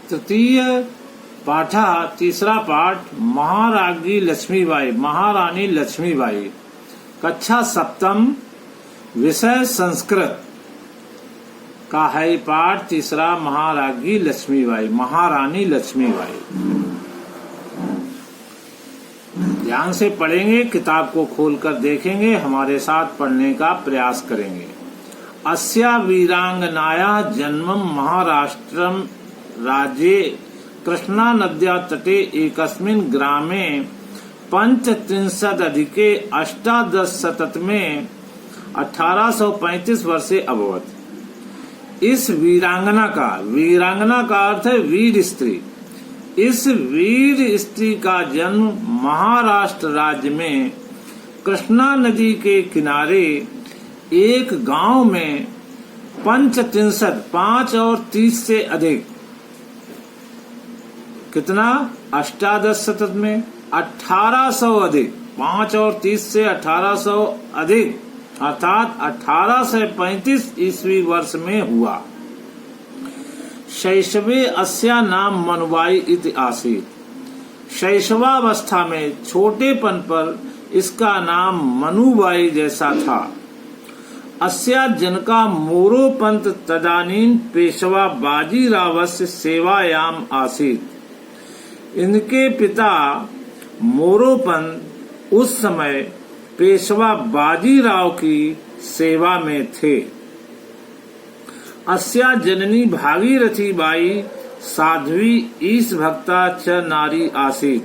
तृतीय पाठ, तीसरा पाठ महारानी लक्ष्मीबाई, महारानी लक्ष्मीबाई। कक्षा सप्तम, विषय संस्कृत का है पाठ तीसरा, महारानी लक्ष्मीबाई, महारानी लक्ष्मीबाई। ध्यान से पढ़ेंगे, किताब को खोलकर देखेंगे, हमारे साथ पढ़ने का प्रयास करेंगे। अस्या वीरांगनाया जन्मं महाराष्ट्रम राज्ये कृष्णा नद्या तटे एकस्मिन् ग्रामे पंचत्रिंशदधिके अष्टादशशततमे 1835 वर्षे अभवत्। इस वीरांगना का अर्थ है वीर स्त्री। इस वीर स्त्री का जन्म महाराष्ट्र राज्य में कृष्णा नदी के किनारे एक गांव में 5 और 30 से अधिक, कितना, अष्टादशशतक में 1800 अधिक, 5 और 30 से 1800 अधिक, अर्थात 1835 ईस्वी वर्ष में हुआ। शैशवे अस्या नाम मनुबाई इति आसीत्। शैशवावस्था में छोटेपन पर इसका नाम मनुबाई जैसा था। अस्या जनका मोरोपंत तदानीं पेशवा बाजीरावस्य सेवायाम आसीत्। इनके पिता मोरोपंत उस समय पेशवा बाजीराव की सेवा में थे। अस्या जननी भागीरथी बाई साध्वी ईश भक्ता च नारी आसीत्।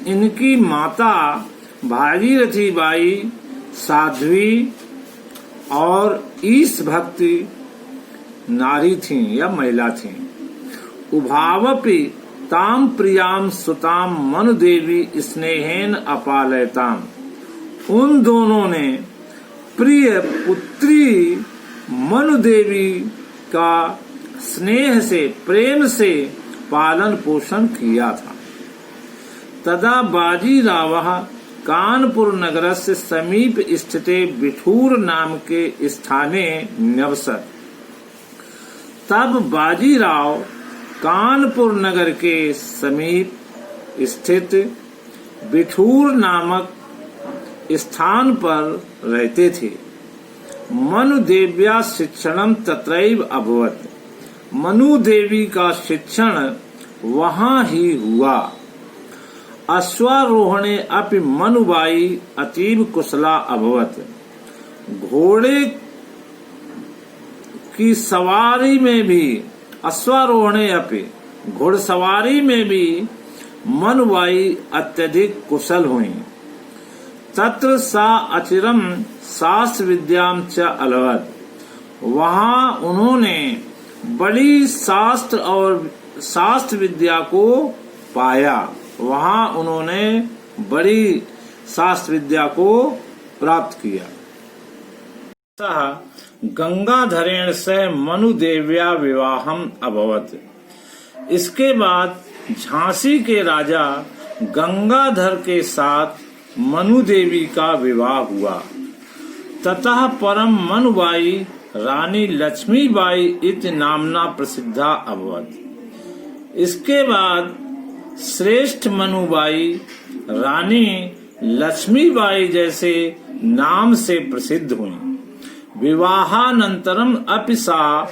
इनकी माता भागीरथी बाई साध्वी और ईश भक्ति नारी थीं या महिला थीं। उभावपि ताम प्रियाम सुताम मनुदेवी स्नेहेन अपालयताम। उन दोनों ने प्रिय पुत्री मनुदेवी का स्नेह से, प्रेम से पालन पोषण किया था। तदा बाजीरावः कानपुर नगरस्य समीप स्थिते बिठूर नाम के स्थाने न्यवसत्। तब बाजीराव कानपुर नगर के समीप स्थित बिठूर नामक स्थान पर रहते थे। मनुदेव्या शिक्षणम तत्रैव अभवत्। मनु देवी का शिक्षण वहाँ ही हुआ। अश्वारोहणे अपि मनुबाई अतीव कुशला अभवत्। घोड़े की सवारी में भी, अश्वारोहणे अपि, घुड़सवारी में भी मनुबाई अत्यधिक कुशल हुई। तत्र सा अचिरम शास्त्र विद्याम च अलवत्। वहाँ उन्होंने बड़ी शास्त्र विद्या को पाया। वहाँ उन्होंने बड़ी शास्त्र विद्या को प्राप्त किया। सः गंगाधरेण से मनुदेव्या विवाहम अभवत्। इसके बाद झांसी के राजा गंगाधर के साथ मनुदेवी का विवाह हुआ। ततः परम मनुबाई रानी लक्ष्मीबाई इति नामना प्रसिद्धा अभवत्। इसके बाद श्रेष्ठ मनुबाई रानी लक्ष्मीबाई जैसे नाम से प्रसिद्ध हुई। विवाहानंतरम अपि सा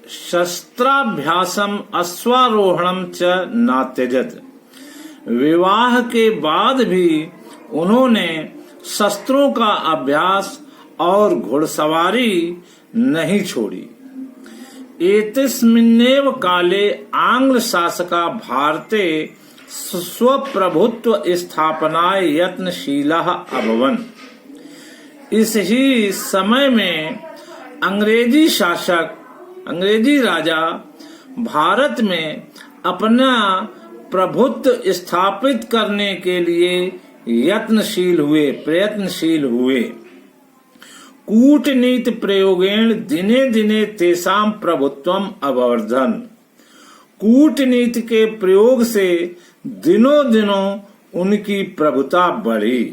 शस्त्राभ्यासम अश्वारोहणम च न त्यजत। विवाह के बाद भी उन्होंने शस्त्रों का अभ्यास और घुड़सवारी नहीं छोड़ी। एतस्मिन्नेव काले आंग्ल शासका भारते स्वप्रभुत्व स्थापनाय यत्नशीलः अभवन्। इस ही समय में अंग्रेजी शासक, अंग्रेजी राजा भारत में अपना प्रभुत्व स्थापित करने के लिए प्रयत्नशील हुए। कूटनीति प्रयोगेण दिने दिने तेषां प्रभुत्वम अवर्धन। कूटनीति के प्रयोग से दिनों दिनों उनकी प्रभुता बढ़ी।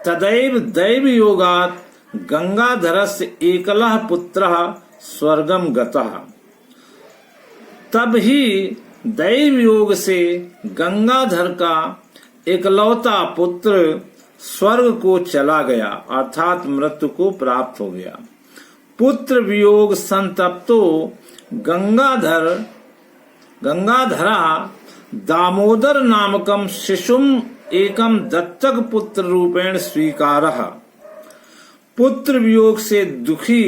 तदैव दैव योगात् गंगाधरस्य एकलः पुत्रः स्वर्गम गतः। तब ही दैव योग से गंगाधर का इकलौता पुत्र स्वर्ग को चला गया अर्थात मृत्यु को प्राप्त हो गया। पुत्र वियोग संतप्तो गंगाधरा दामोदर नामकम शिशुम एकम दत्तक पुत्र रूपेण स्वीकारः। पुत्र वियोग से दुखी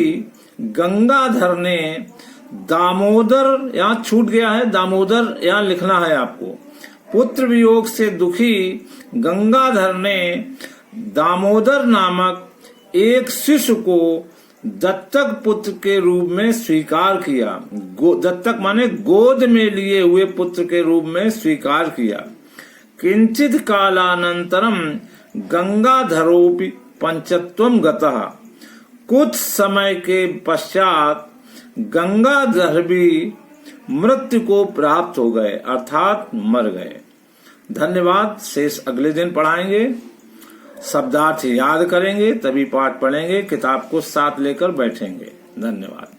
गंगाधर ने दामोदर, यहाँ छूट गया है, दामोदर यहाँ लिखना है आपको। पुत्र वियोग से दुखी गंगाधर ने दामोदर नामक एक शिशु को दत्तक पुत्र के रूप में स्वीकार किया। दत्तक माने गोद में लिए हुए पुत्र के रूप में स्वीकार किया। किंचित कालानंतरम गंगाधरोपि पंचत्वम गतः। कुछ समय के पश्चात गंगाधर भी मृत्यु को प्राप्त हो गए अर्थात मर गए। धन्यवाद। शेष अगले दिन पढ़ाएंगे। शब्दार्थ याद करेंगे तभी पाठ पढ़ेंगे। किताब को साथ लेकर बैठेंगे। धन्यवाद।